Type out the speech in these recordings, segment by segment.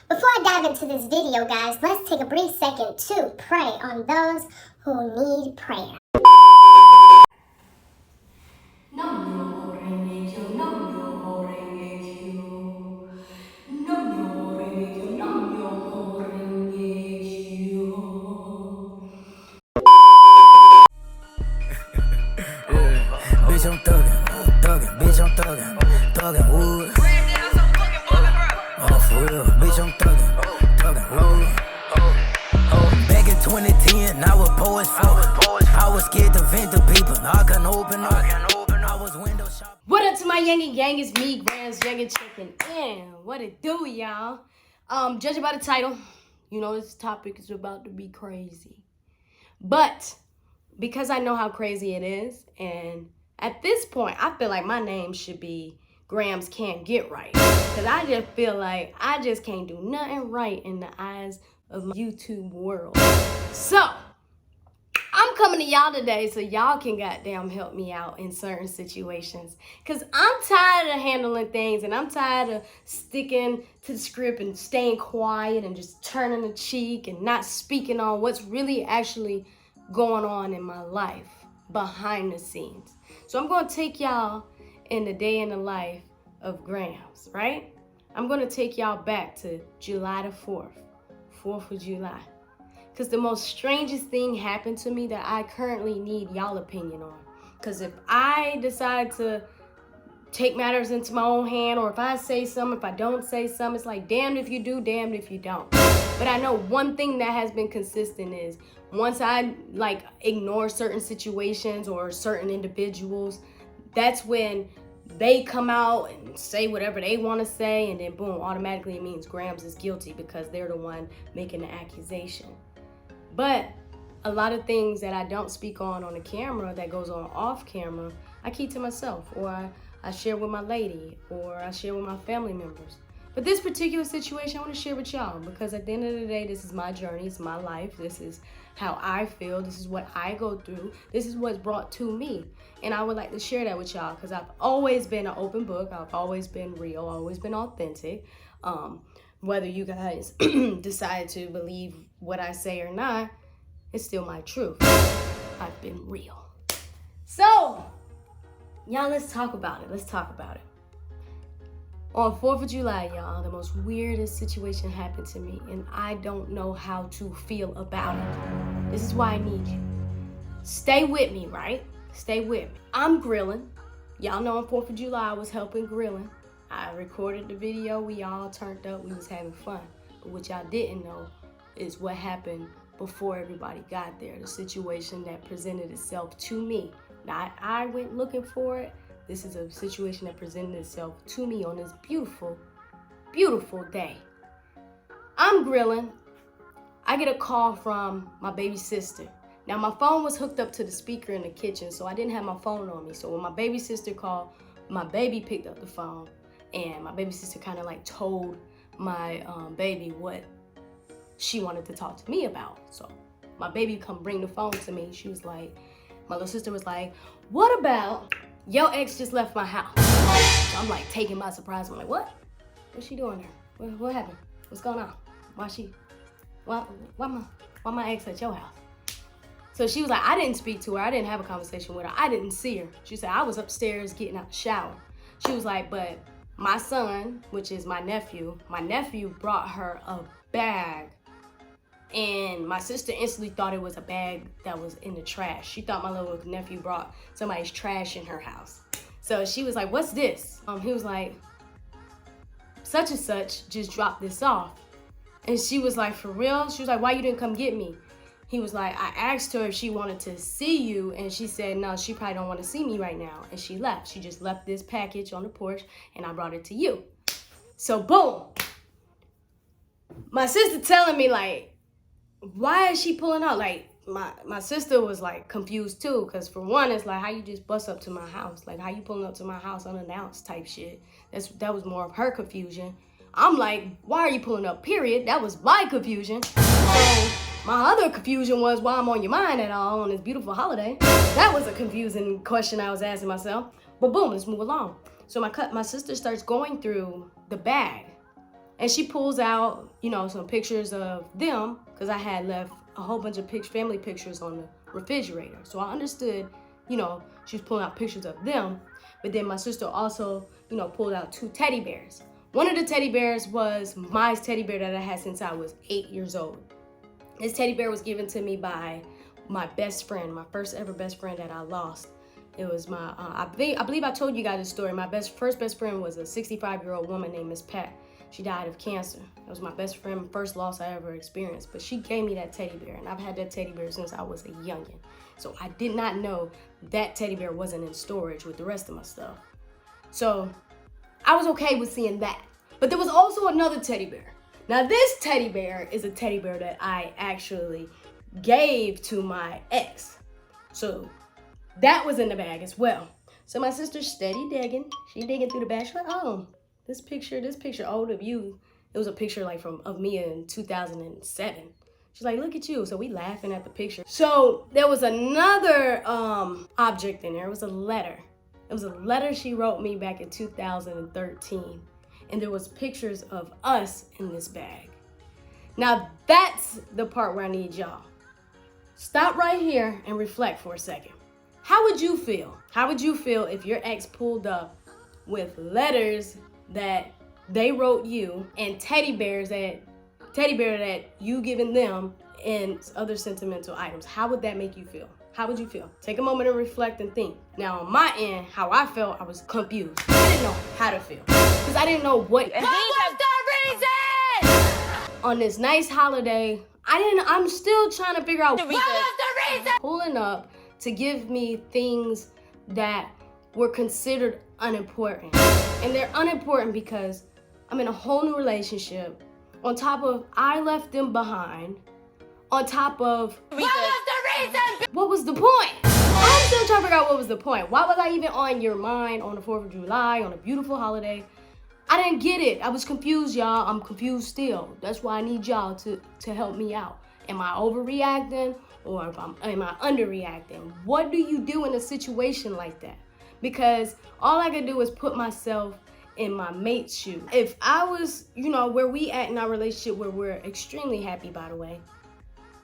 Before I dive into this video, guys, let's take a brief second to pray on those who need prayer. Bitch, I'm thuggin', bitch, I'm thuggin' wood. Oh, for real, bitch, I'm thuggin' wood. Back in 2010, I was poor as fuck. I was scared to vent to people. I couldn't open up. I was window shopping. What up to my YUNGN gang? It's me, GRAMZ, YUNGN checking in. What it do, y'all? Judging by the title, you know this topic is about to be crazy. But because I know how crazy it is, and at this point, I feel like my name should be GRAMZ Can't Get Right. Because I just feel like I just can't do nothing right in the eyes of my YouTube world. So, I'm coming to y'all today so y'all can goddamn help me out in certain situations. Because I'm tired of handling things, and I'm tired of sticking to the script and staying quiet and just turning the cheek and not speaking on what's really actually going on in my life behind the scenes. So I'm going to take y'all in the day in the life of GRAMZ, right? I'm going to take y'all back to July the 4th of July. Because the most strangest thing happened to me that I currently need y'all opinion on. Because if I decide to take matters into my own hand, or if I say something, if I don't say something, it's like damned if you do, damned if you don't. But I know one thing that has been consistent is once I ignore certain situations or certain individuals, that's when they come out and say whatever they want to say, and then boom, automatically it means GRAMZ is guilty because they're the one making the accusation. But a lot of things that I don't speak on the camera, that goes on off camera, I keep to myself, or I share with my lady, or I share with my family members. But this particular situation I want to share with y'all, because at the end of the day, this is my journey, it's my life, this is how I feel, this is what I go through, this is what's brought to me. And I would like to share that with y'all, because I've always been an open book, I've always been real, always been authentic. Whether you guys decide to believe what I say or not, it's still my truth. I've been real. So, y'all, let's talk about it. On 4th of July, y'all, the most weirdest situation happened to me, and I don't know how to feel about it. This is why I need you. Stay with me, right? Stay with me. I'm grilling. Y'all know on 4th of July, I was helping grilling. I recorded the video, we all turned up, we was having fun. But what y'all didn't know is what happened before everybody got there, the situation that presented itself to me. Now, I went looking for it. This is a situation that presented itself to me on this beautiful, beautiful day. I'm grilling. I get a call from my baby sister. Now, my phone was hooked up to the speaker in the kitchen, so I didn't have my phone on me. So when my baby sister called, my baby picked up the phone. And my baby sister kind of told my baby what she wanted to talk to me about. So my baby come bring the phone to me. She was like, my little sister was like, what about your ex just left my house? So I'm taken by surprise. I'm like, what? What's she doing there? What happened? What's going on? Why my ex at your house? So she was like, I didn't speak to her. I didn't have a conversation with her. I didn't see her. She said, I was upstairs getting out the shower. She was like, but my son, which is my nephew brought her a bag, and my sister instantly thought it was a bag that was in the trash. She thought my little nephew brought somebody's trash in her house. So she was like, what's this? He was like, such and such just dropped this off. And she was like, for real? She was like, why you didn't come get me? He was like, I asked her if she wanted to see you, and she said, no, she probably don't want to see me right now. And she left. She just left this package on the porch, and I brought it to you. So, boom. My sister telling me, why is she pulling out? My sister was, confused, too, because, for one, it's how you just bust up to my house? How you pulling up to my house unannounced type shit? That was more of her confusion. I'm like, why are you pulling up, period? That was my confusion. So, my other confusion was why I'm on your mind at all on this beautiful holiday. That was a confusing question I was asking myself. But boom, let's move along. So my sister starts going through the bag. And she pulls out, you know, some pictures of them because I had left a whole bunch of family pictures on the refrigerator. So I understood, you know, she was pulling out pictures of them. But then my sister also, you know, pulled out 2 teddy bears. One of the teddy bears was my teddy bear that I had since I was 8 years old. This teddy bear was given to me by my best friend, my first ever best friend that I lost. It was my, I believe I told you guys this story. My first best friend was a 65-year-old woman named Miss Pat. She died of cancer. That was my best friend, first loss I ever experienced. But she gave me that teddy bear, and I've had that teddy bear since I was a youngin'. So I did not know that teddy bear wasn't in storage with the rest of my stuff. So I was okay with seeing that. But there was also another teddy bear. Now this teddy bear is a teddy bear that I actually gave to my ex. So that was in the bag as well. So my sister's steady digging. She digging through the bag. She's like, oh, this picture, old of you. It was a picture like of me in 2007. She's like, look at you. So we laughing at the picture. So there was another object in there. It was a letter. It was a letter she wrote me back in 2013. And there was pictures of us in this bag. Now that's the part where I need y'all. Stop right here and reflect for a second. How would you feel? How would you feel if your ex pulled up with letters that they wrote you and teddy bear that you given them and other sentimental items? How would that make you feel? How would you feel? Take a moment and reflect and think. Now on my end, how I felt, I was confused. I didn't know how to feel because I didn't know what was the reason. On this nice holiday, I'm still trying to figure out what was the reason. Pulling up to give me things that were considered unimportant. And they're unimportant because I'm in a whole new relationship. On top of, I left them behind. On top of, what was the reason? What was the point? I'm still trying to figure out what was the point. Why was I even on your mind on the 4th of July, on a beautiful holiday? I didn't get it. I was confused, y'all. I'm confused still. That's why I need y'all to help me out. Am I overreacting or am I underreacting? What do you do in a situation like that? Because all I can do is put myself in my mate's shoe. If I was, you know, where we at in our relationship, where we're extremely happy, by the way,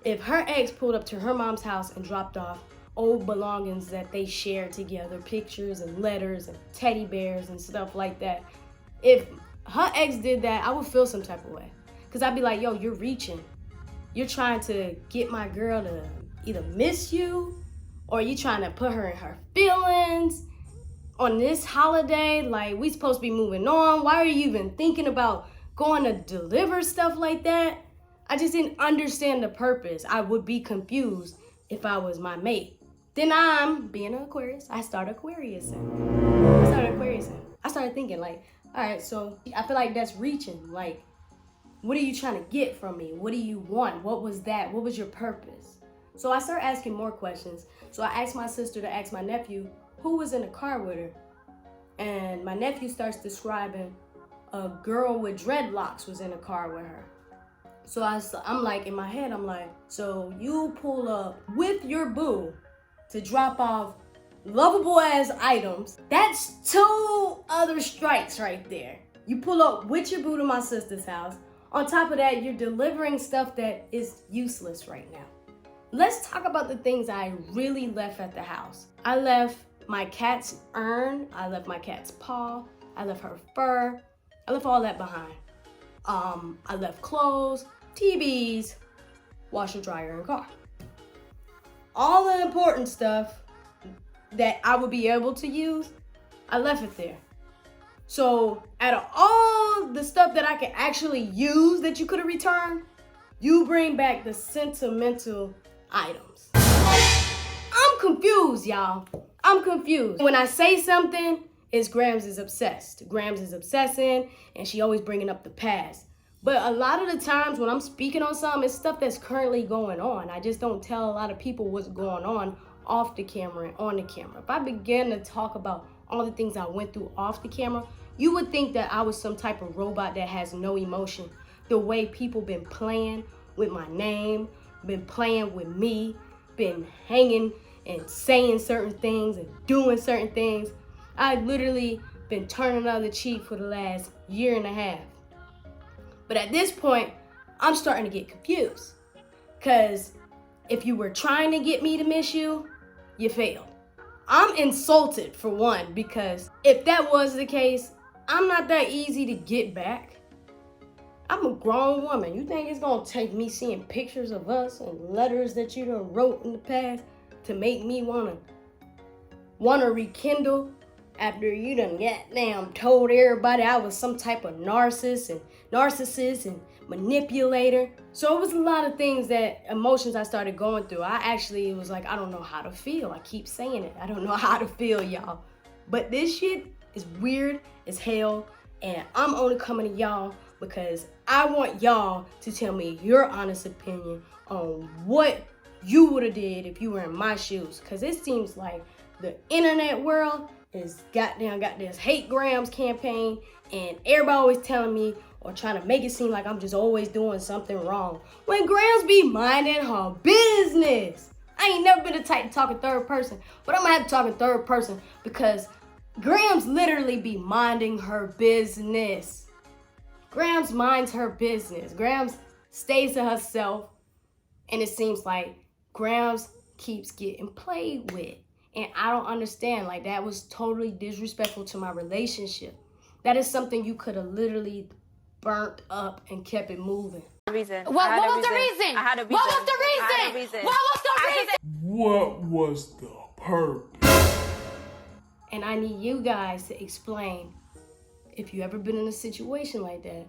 if her ex pulled up to her mom's house and dropped off old belongings that they shared together, pictures and letters and teddy bears and stuff like that, if her ex did that, I would feel some type of way. Because I'd be like, yo, you're reaching. You're trying to get my girl to either miss you or you trying to put her in her feelings on this holiday. Like, we supposed to be moving on. Why are you even thinking about going to deliver stuff like that? I just didn't understand the purpose. I would be confused if I was my mate. Then I'm, being an Aquarius, I started Aquariusing. I started thinking like, all right, so I feel like that's reaching. Like, what are you trying to get from me? What do you want? What was that? What was your purpose? So I started asking more questions. So I asked my sister to ask my nephew who was in the car with her. And my nephew starts describing a girl with dreadlocks was in the car with her. So I'm like, in my head, I'm like, so you pull up with your boo to drop off lovable ass items. That's 2 other strikes right there. You pull up with your boo to my sister's house. On top of that, you're delivering stuff that is useless right now. Let's talk about the things I really left at the house. I left my cat's urn. I left my cat's paw. I left her fur. I left all that behind. I left clothes, TVs, washer, dryer, and car. All the important stuff that I would be able to use, I left it there. So out of all the stuff that I can actually use that you could have returned, you bring back the sentimental items. I'm confused, y'all. I'm confused. When I say something, it's GRAMZ is obsessed. GRAMZ is obsessing, and she always bringing up the past. But a lot of the times when I'm speaking on something, it's stuff that's currently going on. I just don't tell a lot of people what's going on off the camera and on the camera. If I begin to talk about all the things I went through off the camera, you would think that I was some type of robot that has no emotion. The way people been playing with my name, been playing with me, been hanging and saying certain things and doing certain things. I've literally been turning the other cheek for the last 1.5 years. But at this point, I'm starting to get confused. Because if you were trying to get me to miss you, you failed. I'm insulted, for one, because if that was the case, I'm not that easy to get back. I'm a grown woman. You think it's gonna take me seeing pictures of us and letters that you done wrote in the past to make me wanna rekindle after you done goddamn told everybody I was some type of narcissist and manipulator? So it was a lot of things emotions I started going through. I actually was like, I don't know how to feel. I keep saying it. I don't know how to feel, y'all. But this shit is weird as hell, and I'm only coming to y'all because I want y'all to tell me your honest opinion on what you would have did if you were in my shoes. Because it seems like the internet world is got this hate GRAMZ campaign, and everybody always telling me or trying to make it seem like I'm just always doing something wrong, when GRAMZ be minding her business. I ain't never been the type to talk in third person, but I'm gonna have to talk in third person because GRAMZ literally be minding her business. GRAMZ minds her business. GRAMZ stays to herself, and it seems like GRAMZ keeps getting played with. And I don't understand. Like, that was totally disrespectful to my relationship. That is something you could have literally burnt up and kept it moving. What was the reason? What was the reason? What was the purpose? And I need you guys to explain, if you ever been in a situation like that,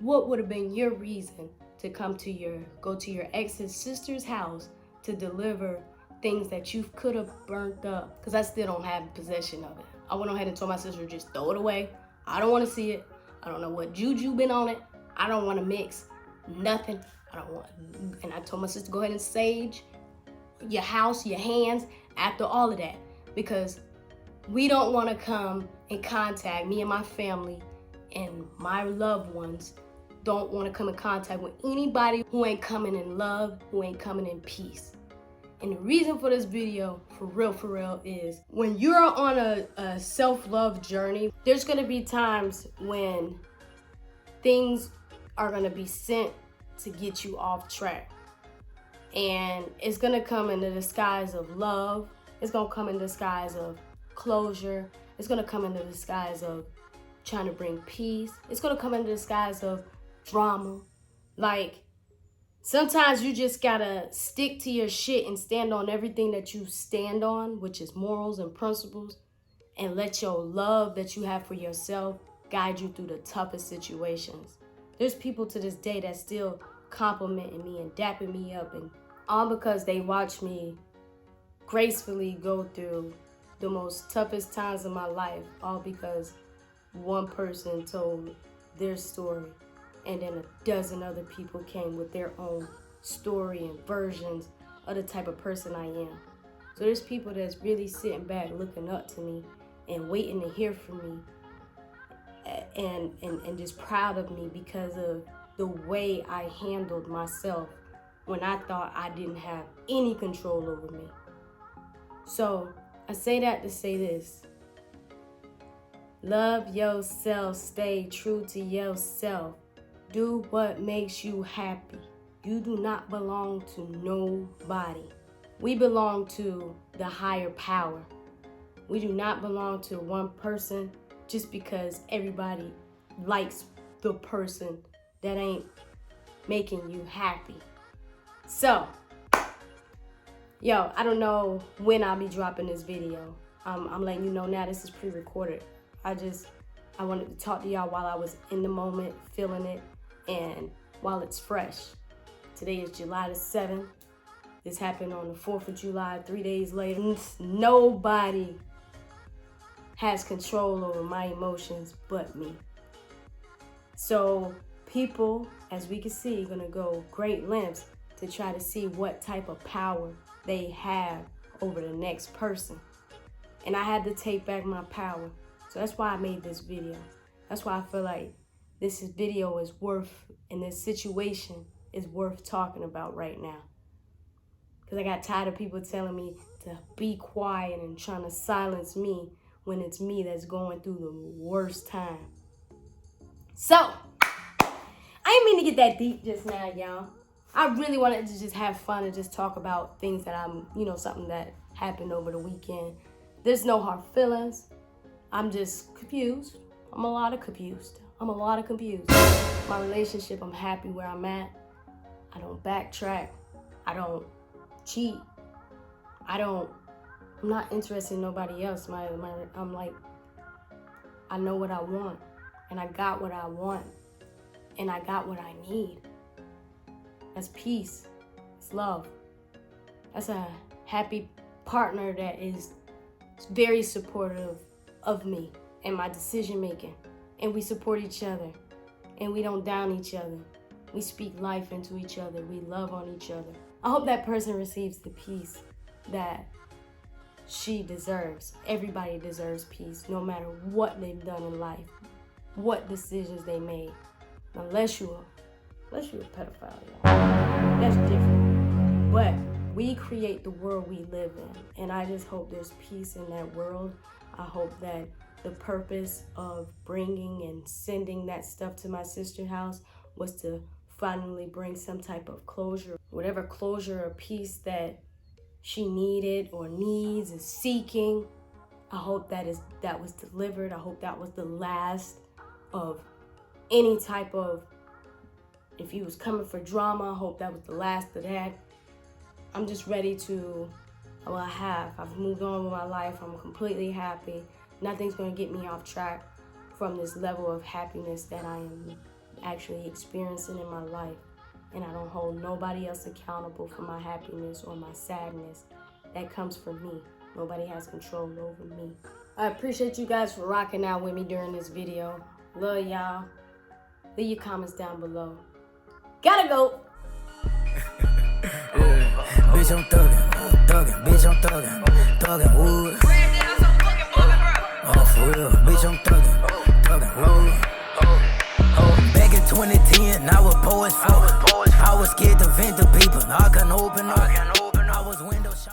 what would have been your reason to go to your ex's sister's house to deliver things that you could have burnt up? Because I still don't have possession of it. I went ahead and told my sister to just throw it away. I don't want to see it. I don't know what juju been on it. I don't want to mix nothing. And I told my sister, go ahead and sage your house, your hands after all of that, because we don't want to come in contact, me and my family and my loved ones don't want to come in contact with anybody who ain't coming in love, who ain't coming in peace. And the reason for this video, for real, is when you're on a self-love journey, there's going to be times when things are going to be sent to get you off track. And it's going to come in the disguise of love. It's going to come in the disguise of closure. It's going to come in the disguise of trying to bring peace. It's going to come in the disguise of drama. Like, sometimes you just gotta stick to your shit and stand on everything that you stand on, which is morals and principles, and let your love that you have for yourself guide you through the toughest situations. There's people to this day that still complimenting me and dapping me up, and all because they watch me gracefully go through the most toughest times of my life, all because one person told their story. And then a dozen other people came with their own story and versions of the type of person I am. So there's people that's really sitting back looking up to me and waiting to hear from me and just proud of me because of the way I handled myself when I thought I didn't have any control over me. So I say that to say this. Love yourself. Stay true to yourself. Do what makes you happy. You do not belong to nobody. We belong to the higher power. We do not belong to one person just because everybody likes the person that ain't making you happy. So, yo, I don't know when I'll be dropping this video. I'm letting you know now, this is pre-recorded. I wanted to talk to y'all while I was in the moment, feeling it, and while it's fresh. Today is July the 7th. This happened on the 4th of July, 3 days later. Nobody has control over my emotions but me. So people, as we can see, are gonna go great lengths to try to see what type of power they have over the next person. And I had to take back my power. So that's why I made this video. That's why I feel like this video is worth, and this situation is worth talking about right now. Because I got tired of people telling me to be quiet and trying to silence me when it's me that's going through the worst time. So, I didn't mean to get that deep just now, y'all. I really wanted to just have fun and just talk about things that something that happened over the weekend. There's no hard feelings. I'm just confused. I'm a lot of confused. My relationship, I'm happy where I'm at. I don't backtrack. I don't cheat. I'm not interested in nobody else. I'm like, I know what I want, and I got what I want, and I got what I need. That's peace. It's love. That's a happy partner that is very supportive of me and my decision making. And we support each other. And we don't down each other. We speak life into each other. We love on each other. I hope that person receives the peace that she deserves. Everybody deserves peace, no matter what they've done in life, what decisions they made. Unless you're a pedophile, y'all. That's different. But we create the world we live in. And I just hope there's peace in that world. I hope that the purpose of bringing and sending that stuff to my sister's house was to finally bring some type of closure. Whatever closure or peace that she needed or needs, is seeking. I hope that was delivered. I hope that was the last of any type of, if he was coming for drama, I hope that was the last of that. I'm just ready to, I've moved on with my life. I'm completely happy. Nothing's gonna get me off track from this level of happiness that I am actually experiencing in my life. And I don't hold nobody else accountable for my happiness or my sadness. That comes from me. Nobody has control over me. I appreciate you guys for rocking out with me during this video. Love y'all. Leave your comments down below. Gotta go. Bitch, I'm thuggin', bitch, I'm thuggin' wood. Oh, for real, bitch, I'm thuggin' rollin'. Back in 2010, I was poor as fuck. I was scared to vent to people. I couldn't open up. I was window shopping.